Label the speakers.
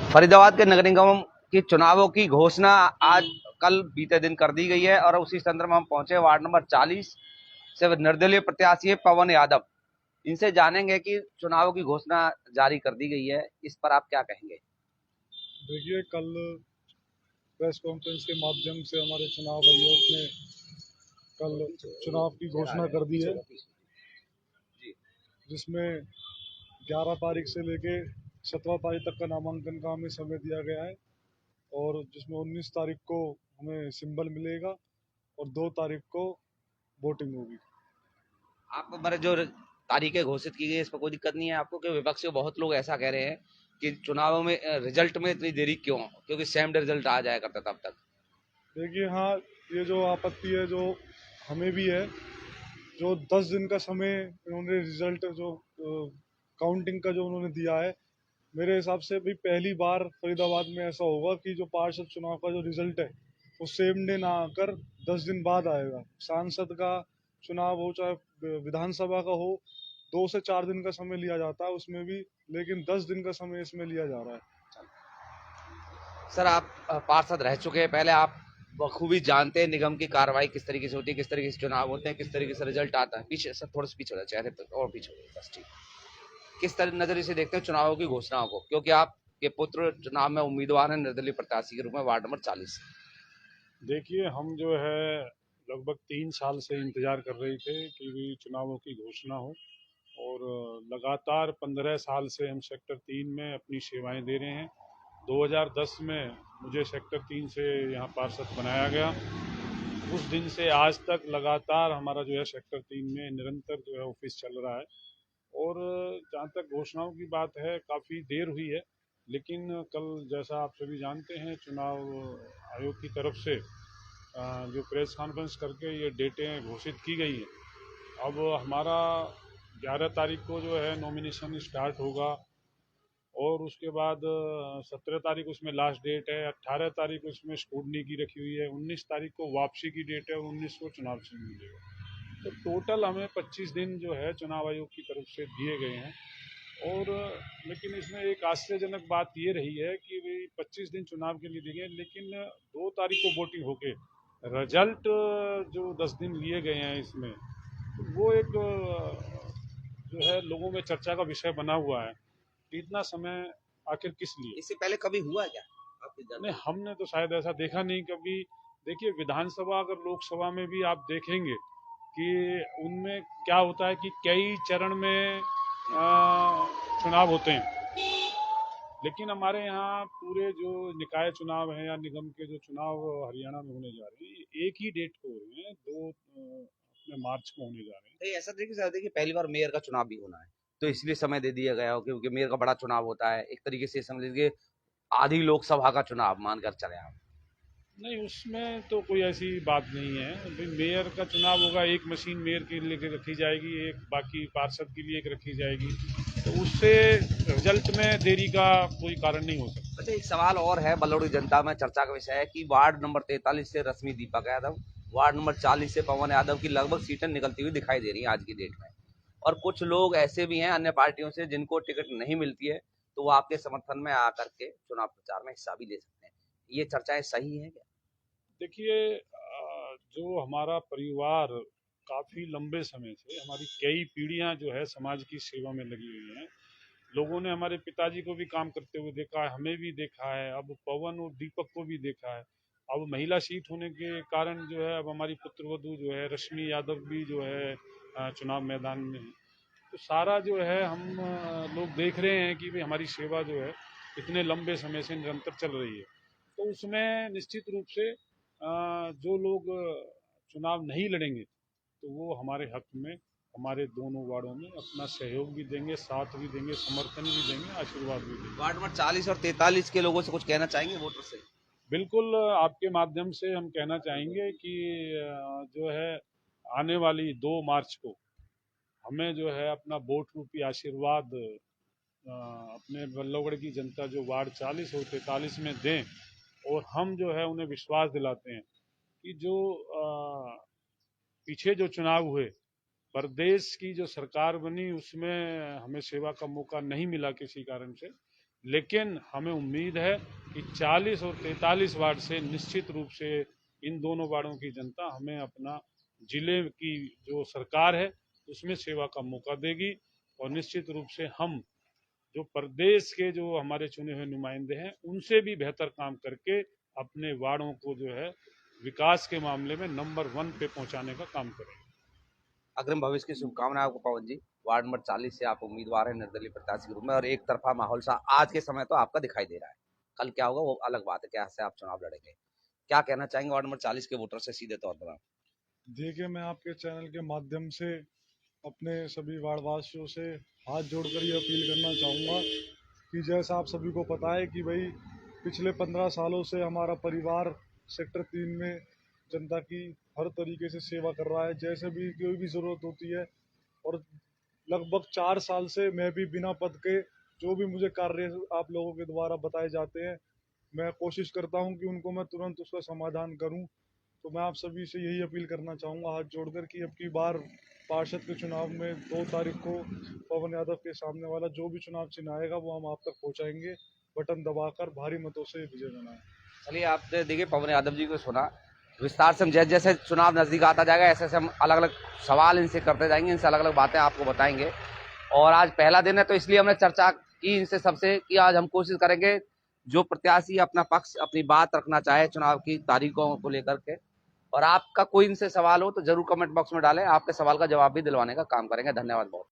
Speaker 1: फरीदाबाद के नगर निगम के चुनावों की घोषणा आज कल बीते दिन कर दी गई है और उसी संदर्भ में हम पहुंचे वार्ड नंबर 40 से निर्दलीय प्रत्याशी है पवन यादव। इनसे जानेंगे कि चुनावों की घोषणा जारी कर दी गई है, इस पर आप क्या कहेंगे?
Speaker 2: देखिए, कल प्रेस कॉन्फ्रेंस के माध्यम से हमारे चुनाव आयोग ने कल चुनाव की घोषणा कर दी है, जिसमें 11 तारीख से लेके 17 तारीख तक का नामांकन का हमें समय दिया गया है और जिसमें 19 तारीख को हमें सिंबल मिलेगा और 2 तारीख को वोटिंग होगी।
Speaker 1: आप हमारे जो तारीखें घोषित की गई इस पर कोई दिक्कत नहीं है आपको? कि विपक्ष के बहुत लोग ऐसा कह रहे हैं कि चुनावों में रिजल्ट में इतनी देरी क्यों, क्योंकि सेम डे रिजल्ट आ जाया करता तब तक।
Speaker 2: देखिए, हाँ, ये जो आपत्ति है जो हमें भी है, जो 10 दिन का समय इन्होंने रिजल्ट जो काउंटिंग का जो उन्होंने दिया है, मेरे हिसाब से भी पहली बार फरीदाबाद में ऐसा होगा कि जो पार्षद चुनाव का जो रिजल्ट है वो सेम डे ना आकर 10 दिन बाद आएगा। सांसद का चुनाव हो चाहे विधानसभा का हो, 2 से 4 दिन का समय लिया जाता है उसमें भी, लेकिन 10 दिन का समय इसमें लिया जा रहा है।
Speaker 1: सर, आप पार्षद रह चुके हैं, पहले आप बखूबी जानते हैं निगम की कार्रवाई किस तरीके से होती है, किस तरीके से चुनाव होते हैं, किस तरीके से रिजल्ट आता है। पीछे सर, थोड़ा सा पीछे हो जाए, चेहरे पर और पीछे हो जाए, बस ठीक। किस तरह नजरिए से देखते हैं चुनावों की घोषणाओं को, क्योंकि आपके पुत्र चुनाव में उम्मीदवार हैं निर्दलीय प्रत्याशी के रूप में वार्ड नंबर 40।
Speaker 2: देखिए, हम जो है लगभग 3 साल से इंतजार कर रहे थे कि भी चुनावों की घोषणा हो और लगातार 15 साल से हम सेक्टर 3 में अपनी सेवाएं दे रहे हैं। 2010 में मुझे सेक्टर 3 से यहाँ पार्षद बनाया गया। उस दिन से आज तक लगातार हमारा जो है सेक्टर 3 में निरंतर जो है ऑफिस चल रहा है और जहाँ तक घोषणाओं की बात है काफ़ी देर हुई है, लेकिन कल जैसा आप सभी जानते हैं चुनाव आयोग की तरफ से जो प्रेस कॉन्फ्रेंस करके ये डेटें घोषित की गई हैं। अब हमारा 11 तारीख को जो है नॉमिनेशन स्टार्ट होगा और उसके बाद 17 तारीख उसमें लास्ट डेट है, 18 तारीख उसमें स्क्रूटनी की रखी हुई है, 19 तारीख को वापसी की डेट है और 19 को चुनाव चिन्ह मिलेगा। तो टोटल हमें 25 दिन जो है चुनाव आयोग की तरफ से दिए गए हैं और लेकिन इसमें एक आश्चर्यजनक बात ये रही है कि भाई 25 दिन चुनाव के लिए दिए गए, लेकिन 2 तारीख को वोटिंग होके रिजल्ट जो 10 दिन लिए गए हैं इसमें, तो वो एक जो है लोगों में चर्चा का विषय बना हुआ है कि इतना समय आखिर किस लिए।
Speaker 1: इससे पहले कभी हुआ क्या आपकी
Speaker 2: नहीं,
Speaker 1: जानकारी?
Speaker 2: हमने तो शायद ऐसा देखा नहीं कभी। देखिए, विधानसभा अगर लोकसभा में भी आप देखेंगे कि उनमें क्या होता है कि कई चरण में चुनाव होते हैं, लेकिन हमारे यहाँ पूरे जो निकाय चुनाव हैं या निगम के जो चुनाव हरियाणा में होने जा रहे हैं एक ही डेट को हो रहे हैं, 2 अपने मार्च को होने जा रहे हैं।
Speaker 1: नहीं, ऐसा देखिए पहली बार मेयर का चुनाव भी होना है, तो इसलिए समय दे दिया गया हो, क्योंकि मेयर का बड़ा चुनाव होता है एक तरीके से, समझ लीजिए आधी लोकसभा का चुनाव मानकर चले आप।
Speaker 2: नहीं, उसमें तो कोई ऐसी बात नहीं है भाई। मेयर का चुनाव होगा, एक मशीन मेयर के लिए रखी जाएगी, एक बाकी पार्षद के लिए एक रखी जाएगी, तो उससे रिजल्ट में देरी का कोई कारण नहीं हो सकता।
Speaker 1: अच्छा, एक सवाल और है, बलौड़ी जनता में चर्चा का विषय है कि वार्ड नंबर 43 से रश्मि दीपक यादव, वार्ड नंबर 40 से पवन यादव की लगभग सीटें निकलती हुई दिखाई दे रही हैं आज की डेट में, और कुछ लोग ऐसे भी हैं अन्य पार्टियों से जिनको टिकट नहीं मिलती है, तो वो आपके समर्थन में आकर के चुनाव प्रचार में हिस्सा भी ले सकते हैं। ये चर्चाएं सही है क्या?
Speaker 2: देखिए, जो हमारा परिवार काफ़ी लंबे समय से, हमारी कई पीढ़ियां जो है समाज की सेवा में लगी हुई हैं। लोगों ने हमारे पिताजी को भी काम करते हुए देखा है, हमें भी देखा है, अब पवन और दीपक को भी देखा है। अब महिला सीट होने के कारण जो है अब हमारी पुत्रवधू जो है रश्मि यादव भी जो है चुनाव मैदान में है। तो सारा जो है हम लोग देख रहे हैं कि भाई हमारी सेवा जो है इतने लंबे समय से निरंतर चल रही है। तो उसमें निश्चित रूप से जो लोग चुनाव नहीं लड़ेंगे तो वो हमारे हक में हमारे दोनों वार्डों में अपना सहयोग भी देंगे, साथ भी देंगे, समर्थन भी देंगे, आशीर्वाद भी देंगे।
Speaker 1: वार्ड नंबर 40 और 43 के लोगों से कुछ कहना चाहेंगे वोटर से?
Speaker 2: बिल्कुल, आपके माध्यम से हम कहना चाहेंगे कि जो है आने वाली 2 मार्च को हमें जो है अपना वोट रूपी आशीर्वाद अपने बल्लभगढ़ की जनता जो वार्ड 40 और 43 में दें और हम जो है उन्हें विश्वास दिलाते हैं कि जो पीछे जो चुनाव हुए, प्रदेश की जो सरकार बनी उसमें हमें सेवा का मौका नहीं मिला किसी कारण से, लेकिन हमें उम्मीद है कि 40 और 43 वार्ड से निश्चित रूप से इन दोनों वार्डों की जनता हमें अपना जिले की जो सरकार है उसमें सेवा का मौका देगी और निश्चित रूप से हम जो प्रदेश के जो हमारे चुने हुए नुमाइंदे हैं उनसे भी बेहतर काम करके अपने वार्डों को जो है विकास के मामले में नंबर 1 पे पहुंचाने का काम करेंगे।
Speaker 1: अग्रिम भविष्य की शुभकामनाएं आपको पवन जी। वार्ड नंबर 40 से आप उम्मीदवार हैं निर्दलीय प्रत्याशी के रूप में और एक तरफा माहौल सा आज के समय तो आपका दिखाई दे रहा है। कल क्या होगा वो अलग बात है, कैसे आप चुनाव लड़ेंगे। क्या कहना चाहेंगे वार्ड नंबर 40 के वोटर से सीधे तौर पर आप?
Speaker 3: देखिए, मैं आपके चैनल के माध्यम से अपने सभी वार्डवासियों से हाथ जोड़कर ये अपील करना चाहूँगा कि जैसा आप सभी को पता है कि भाई पिछले 15 सालों से हमारा परिवार सेक्टर 3 में जनता की हर तरीके से सेवा कर रहा है। जैसे भी कोई भी ज़रूरत होती है और लगभग 4 साल से मैं भी बिना पद के जो भी मुझे कार्य आप लोगों के द्वारा बताए जाते हैं, मैं कोशिश करता हूं कि उनको मैं तुरंत उसका समाधान करूं। तो मैं आप सभी से यही अपील करना चाहूँगा हाथ जोड़कर कि अब की बार पार्षद के चुनाव में 2 तारीख को पवन यादव के सामने वाला जो भी चुनाव चिन्ह आएगा वो हम आप तक पहुँचाएंगे, बटन दबाकर भारी मतों से विजय बनाएं।
Speaker 1: चलिए, आपने देखिए पवन यादव जी को सुना, विस्तार से हम जैसे जैसे चुनाव नजदीक आता जाएगा ऐसे ऐसे हम अलग अलग सवाल इनसे करते जाएंगे, इनसे अलग अलग बातें आपको बताएंगे। और आज पहला दिन है तो इसलिए हमने चर्चा की इनसे सबसे कि आज हम कोशिश करेंगे जो प्रत्याशी अपना पक्ष अपनी बात रखना चाहे चुनाव की तारीखों को लेकर के, और आपका कोई इनसे सवाल हो तो जरूर कमेंट बॉक्स में डालें, आपके सवाल का जवाब भी दिलवाने का काम करेंगे। धन्यवाद बहुत।